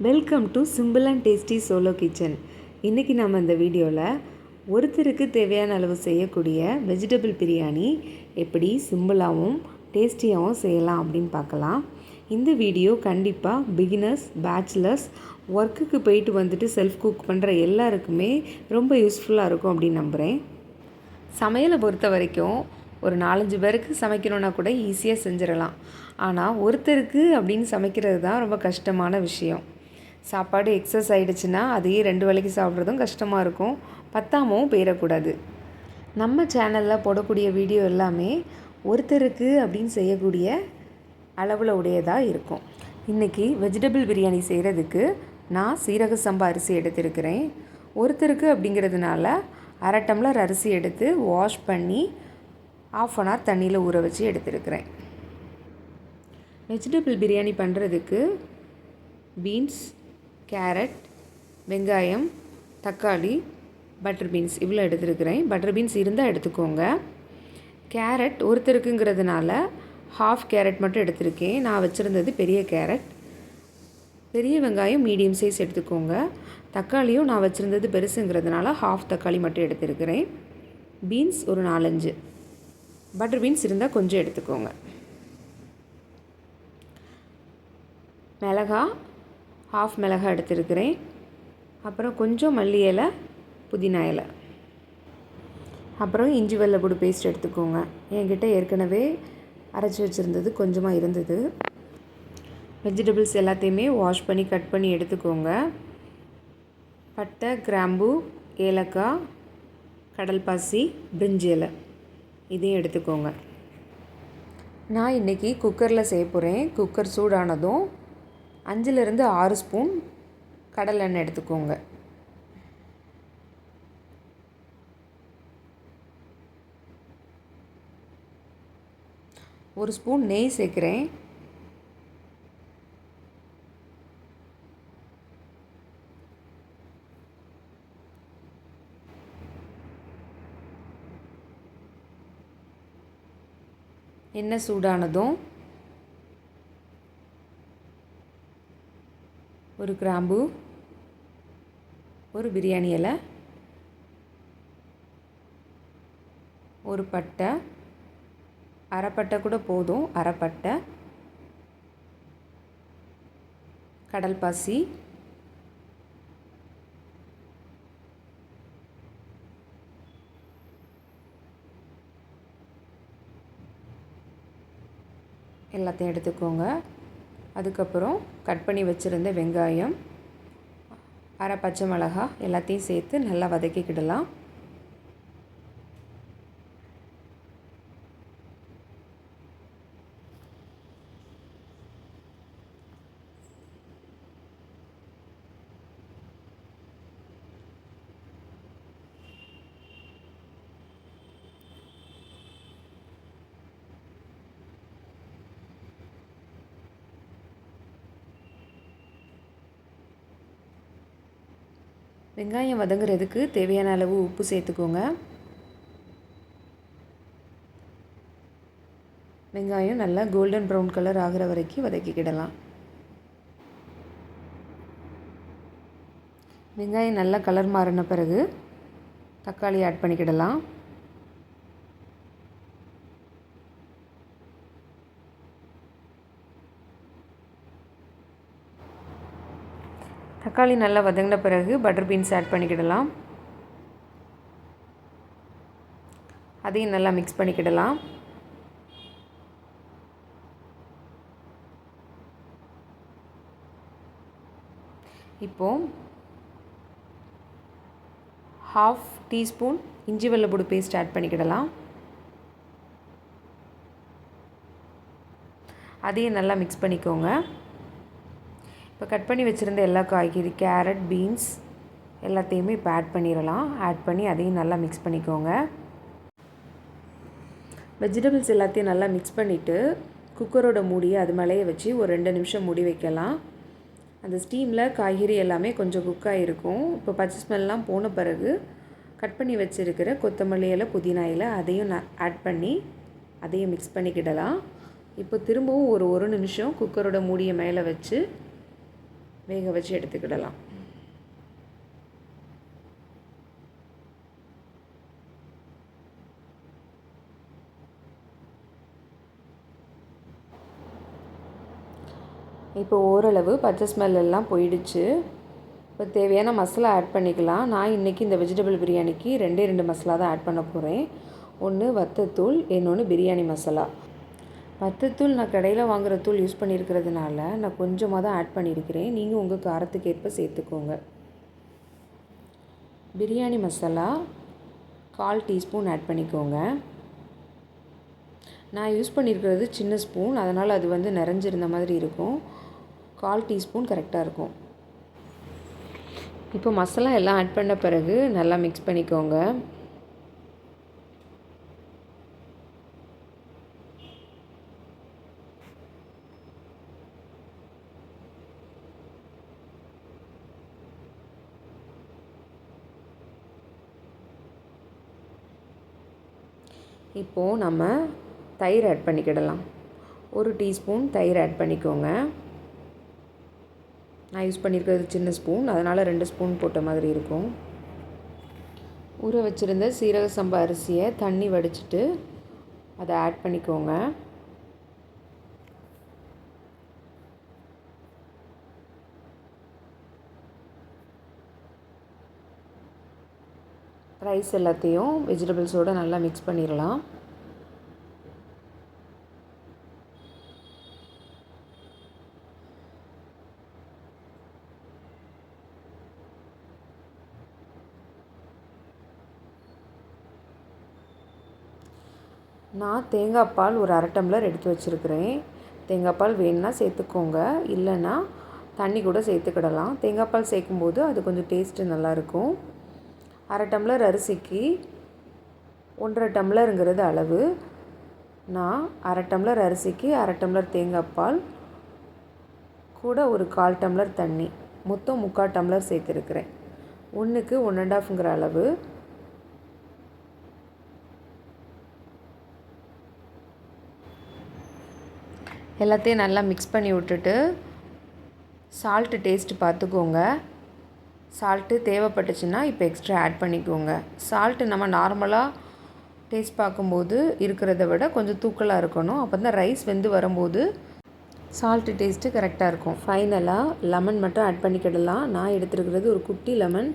Welcome to simple and tasty solo kitchen. இன்றைக்கி நம்ம இந்த வீடியோவில் ஒருத்தருக்கு தேவையான அளவு செய்யக்கூடிய வெஜிடபிள் பிரியாணி எப்படி சிம்பிளாகவும் டேஸ்டியாகவும் செய்யலாம் அப்படின்னு பார்க்கலாம். இந்த வீடியோ கண்டிப்பாக பிகினர்ஸ், பேச்சுலர்ஸ், ஒர்க்குக்கு போயிட்டு வந்துட்டு செல்ஃப் குக் பண்ணுற எல்லாருக்குமே ரொம்ப யூஸ்ஃபுல்லாக இருக்கும் அப்படின்னு நம்புகிறேன். சமையலை பொறுத்த வரைக்கும் ஒரு 4-5 பேருக்கு சமைக்கணுன்னா கூட ஈஸியாக செஞ்சிடலாம். ஆனால் ஒருத்தருக்கு அப்படின்னு சமைக்கிறது தான் ரொம்ப கஷ்டமான விஷயம். சாப்பாடு எக்ஸஸ் ஆகிடுச்சுன்னா அதையே 2 வேளைக்கு சாப்பிட்றதும் கஷ்டமாக இருக்கும், பத்தாமவும் போயிடக்கூடாது. நம்ம சேனலில் போடக்கூடிய வீடியோ எல்லாமே ஒருத்தருக்கு அப்படின்னு செய்யக்கூடிய அளவில் உடையதாக இருக்கும். இன்றைக்கி வெஜிடபிள் பிரியாணி செய்கிறதுக்கு நான் சீரக சம்பா அரிசி எடுத்துருக்கிறேன். ஒருத்தருக்கு அப்படிங்கிறதுனால 1/2 டம்ளர் அரிசி எடுத்து வாஷ் பண்ணி 1/2 அன் ஹவர் தண்ணியில் ஊற வச்சு எடுத்துருக்கிறேன். வெஜிடபிள் பிரியாணி பண்ணுறதுக்கு பீன்ஸ், கேரட், வெங்காயம், தக்காளி, பட்டர் பீன்ஸ் இவ்வளோ எடுத்துருக்கிறேன். பட்டர் பீன்ஸ் இருந்தால் எடுத்துக்கோங்க. கேரட் ஒருத்தருக்குங்கிறதுனால 1/2 கேரட் மட்டும் எடுத்திருக்கேன். நான் வச்சுருந்தது பெரிய கேரட். பெரிய வெங்காயம் மீடியம் சைஸ் எடுத்துக்கோங்க. தக்காளியும் நான் வச்சுருந்தது பெருசுங்கிறதுனால 1/2 தக்காளி மட்டும் எடுத்துருக்கிறேன். பீன்ஸ் ஒரு 4-5, பட்டர் பீன்ஸ் இருந்தால் கொஞ்சம் எடுத்துக்கோங்க. மிளகாய் 1/2 மிளகாய் எடுத்துருக்கிறேன். அப்புறம் கொஞ்சம் மல்லி இலை, புதினா இலை, அப்புறம் இஞ்சி வெள்ளைப்பூடு பேஸ்ட் எடுத்துக்கோங்க. என்கிட்ட ஏற்கனவே அரைச்சி வச்சுருந்தது கொஞ்சமாக இருந்தது. வெஜிடபிள்ஸ் எல்லாத்தையுமே வாஷ் பண்ணி கட் பண்ணி எடுத்துக்கோங்க. பட்டை, கிராம்பு, ஏலக்காய், கடல்பாசி, பிரிஞ்சி இலை இதையும் எடுத்துக்கோங்க. நான் இன்றைக்கி குக்கரில் செய்ய போகிறேன். குக்கர் சூடானதும் 5-6 ஸ்பூன் கடலை எண்ணெய் எடுத்துக்கோங்க. ஒரு ஸ்பூன் நெய் சேர்க்குறேன். எண்ணெய் சூடானதும் ஒரு கிராம்பு, ஒரு பிரியாணி இலை, ஒரு பட்டை, அரைப்பட்டை கூட போதும், அரைப்பட்டை, கடல்பாசி, எல்லாத்தையும் எடுத்துக்கோங்க. அதுக்கப்புறம் கட் பண்ணி வச்சுருந்த வெங்காயம், அரை பச்சை மிளகாய் எல்லாத்தையும் சேர்த்து நல்லா வதக்கிக்கிடலாம். வெங்காயம் வதங்குறதுக்கு தேவையான அளவு உப்பு சேர்த்துக்கோங்க. வெங்காயம் நல்லா கோல்டன் ப்ரௌன் கலர் ஆகிற வரைக்கும் வதக்கிக்கிடலாம். வெங்காயம் நல்லா கலர் மாறின பிறகு தக்காளி ஆட் பண்ணிக்கிடலாம். தக்காளி நல்லா வதங்கின பிறகு பட்டர் பீன்ஸ் ஆட் பண்ணிக்கிடலாம். அதையும் நல்லா மிக்ஸ் பண்ணிக்கிடலாம். இப்போது 1/2 டீஸ்பூன் இஞ்சி வெள்ளைப்பூடு பேஸ்ட் ஆட் பண்ணிக்கிடலாம். அதையும் நல்லா மிக்ஸ் பண்ணிக்கோங்க. இப்போ கட் பண்ணி வச்சுருந்த எல்லா காய்கறி, கேரட், பீன்ஸ் எல்லாத்தையுமே இப்போ ஆட் பண்ணிடலாம். ஆட் பண்ணி அதையும் நல்லா மிக்ஸ் பண்ணிக்கோங்க. வெஜிடபிள்ஸ் எல்லாத்தையும் நல்லா மிக்ஸ் பண்ணிவிட்டு குக்கரோட மூடியை அது மேலேயே வச்சு ஒரு 2 நிமிஷம் மூடி வைக்கலாம். அந்த ஸ்டீமில் காய்கறி எல்லாமே கொஞ்சம் குக்காக இருக்கும். இப்போ பச்சை ஸ்மெல்லாம் போன பிறகு கட் பண்ணி வச்சுருக்கிற கொத்தமல்லி இலை, புதினா இலை அதையும் ஆட் பண்ணி அதையும் மிக்ஸ் பண்ணிக்கிடலாம். இப்போ திரும்பவும் ஒரு 1 நிமிஷம் குக்கரோட மூடியை மேலே வச்சு வேக வச்சு எடுத்துக்கிடலாம். இப்போ ஓரளவு பச்சை ஸ்மெல் எல்லாம் போயிடுச்சு. இப்போ தேவையான மசாலா ஆட் பண்ணிக்கலாம். நான் இன்றைக்கி இந்த வெஜிடபிள் பிரியாணிக்கு 2 மசாலா தான் ஆட் பண்ண போகிறேன். ஒன்று வத்தத்தூள், இன்னொன்று பிரியாணி மசாலா. வத்தத்தூள் நான் கடையில் வாங்குகிற தூள் யூஸ் பண்ணியிருக்கிறதுனால நான் கொஞ்சமாக தான் ஆட் பண்ணியிருக்கிறேன். நீங்கள் உங்கள் காரத்துக்கு ஏற்ப சேர்த்துக்கோங்க. பிரியாணி மசாலா 1/4 டீஸ்பூன் ஆட் பண்ணிக்கோங்க. நான் யூஸ் பண்ணியிருக்கிறது சின்ன ஸ்பூன், அதனால் அது நிறைஞ்சிருந்த மாதிரி இருக்கும். 1/4 டீஸ்பூன் கரெக்டாக இருக்கும். இப்போ மசாலா எல்லாம் ஆட் பண்ண பிறகு நல்லா மிக்ஸ் பண்ணிக்கோங்க. இப்போது நம்ம தயிர் ஆட் பண்ணிக்கிடலாம். 1 டீஸ்பூன் தயிர் ஆட் பண்ணிக்கோங்க. நான் யூஸ் பண்ணியிருக்கிறது சின்ன ஸ்பூன், அதனால் 2 ஸ்பூன் போட்ட மாதிரி இருக்கும். ஊற வச்சுருந்த சீரக சம்பா அரிசியை தண்ணி வடிச்சிட்டு அதை ஆட் பண்ணிக்கோங்க. ரைஸ் எல்லாத்தையும் வெஜிடபிள்ஸோடு நல்லா மிக்ஸ் பண்ணிடலாம். நான் தேங்காய் பால் ஒரு 1/2 டம்ளர் எடுத்து வச்சுருக்கிறேன். தேங்காய் பால் வேணுன்னா சேர்த்துக்கோங்க, இல்லைன்னா தண்ணி கூட சேர்த்துக்கிடலாம். தேங்காய் பால் சேர்க்கும்போது அது கொஞ்சம் டேஸ்ட்டு நல்லாயிருக்கும். 1/2 டம்ளர் அரிசிக்கு 1/2 டம்ளருங்கிறது அளவு. நான் 1/2 டம்ளர் அரிசிக்கு 1/2 டம்ளர் தேங்காய் பால் கூட ஒரு 1/4 டம்ளர் தண்ணி, மொத்தம் 3/4 டம்ளர் சேர்த்துருக்கிறேன். 1க்கு 1 1/2ங்கிற அளவு. எல்லாத்தையும் நல்லா மிக்ஸ் பண்ணி விட்டுட்டு சால்ட்டு டேஸ்ட்டு பார்த்துக்கோங்க. சால்ட்டு தேவைப்பட்டுச்சுன்னா இப்போ எக்ஸ்ட்ரா ஆட் பண்ணிக்கோங்க. சால்ட்டு நம்ம நார்மலாக டேஸ்ட் பார்க்கும்போது இருக்கிறத விட கொஞ்சம் தூக்கலாக இருக்கணும். அப்போ தான் ரைஸ் வெந்து வரும்போது சால்ட்டு டேஸ்ட்டு கரெக்டாக இருக்கும். ஃபைனலாக லெமன் மட்டும் ஆட் பண்ணிக்கிடலாம். நான் எடுத்துருக்கிறது ஒரு குட்டி லெமன்.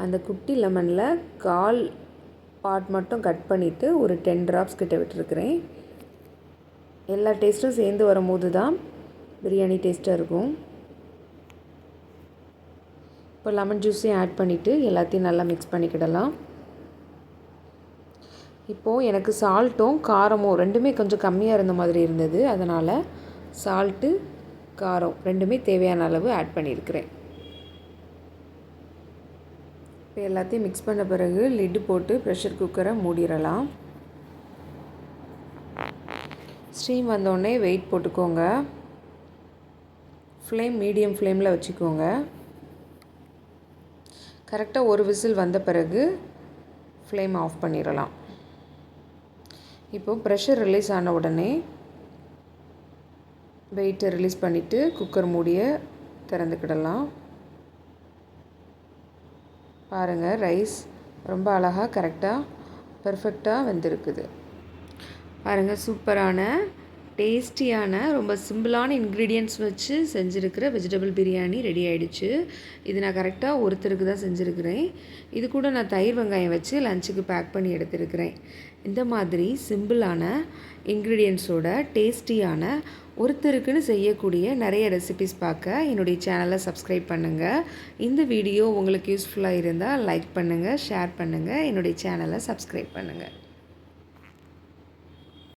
அந்த குட்டி லெமனில் 1/4 பார்ட் மட்டும் கட் பண்ணிவிட்டு ஒரு 10 ட்ராப்ஸ் கிட்ட விட்டுருக்கிறேன். எல்லா டேஸ்ட்டும் சேர்ந்து வரும்போது தான் பிரியாணி டேஸ்ட்டாக இருக்கும். இப்போ லெமன் ஜூஸையும் ஆட் பண்ணிவிட்டு எல்லாத்தையும் நல்லா மிக்ஸ் பண்ணிக்கிடலாம். இப்போது எனக்கு சால்ட்டும் காரமும் ரெண்டுமே கொஞ்சம் கம்மியாக இருந்த மாதிரி இருந்தது. அதனால் சால்ட்டு காரம் ரெண்டுமே தேவையான அளவு ஆட் பண்ணியிருக்கிறேன். இப்போ எல்லாத்தையும் மிக்ஸ் பண்ண பிறகு லிட்டு போட்டு ப்ரெஷர் குக்கரை மூடிடலாம். ஸ்டீம் வந்தோடனே வெயிட் போட்டுக்கோங்க. ஃப்ளேம் மீடியம் ஃப்ளேமில் வச்சுக்கோங்க. கரெக்டாக ஒரு விசில் வந்த பிறகு ஃப்ளேம் ஆஃப் பண்ணிடலாம். இப்போது ப்ரெஷர் ரிலீஸ் ஆன உடனே வெயிட்டை ரிலீஸ் பண்ணிவிட்டு குக்கர் மூடியை திறந்துக்கிடலாம். பாருங்கள், ரைஸ் ரொம்ப அழகாக கரெக்டாக பெர்ஃபெக்டாக வெந்திருக்குது. பாருங்கள், சூப்பரான டேஸ்டியான ரொம்ப சிம்பிளான இன்க்ரீடியன்ட்ஸ் வச்சு செஞ்சுருக்கிற வெஜிடபிள் பிரியாணி ரெடி ஆகிடுச்சு. இது நான் கரெக்டாக ஒருத்தருக்கு தான் செஞ்சுருக்கிறேன். இது கூட நான் தயிர் வெங்காயம் வச்சு லஞ்சுக்கு பேக் பண்ணி எடுத்துருக்கிறேன். இந்த மாதிரி சிம்பிளான இன்க்ரீடியன்ட்ஸோட டேஸ்டியான ஒருத்தருக்குன்னு செய்யக்கூடிய நிறைய ரெசிபிஸ் பார்க்க என்னுடைய சேனலை சப்ஸ்கிரைப் பண்ணுங்கள். இந்த வீடியோ உங்களுக்கு யூஸ்ஃபுல்லாக இருந்தால் லைக் பண்ணுங்கள், ஷேர் பண்ணுங்கள், என்னுடைய சேனலை சப்ஸ்கிரைப் பண்ணுங்கள்.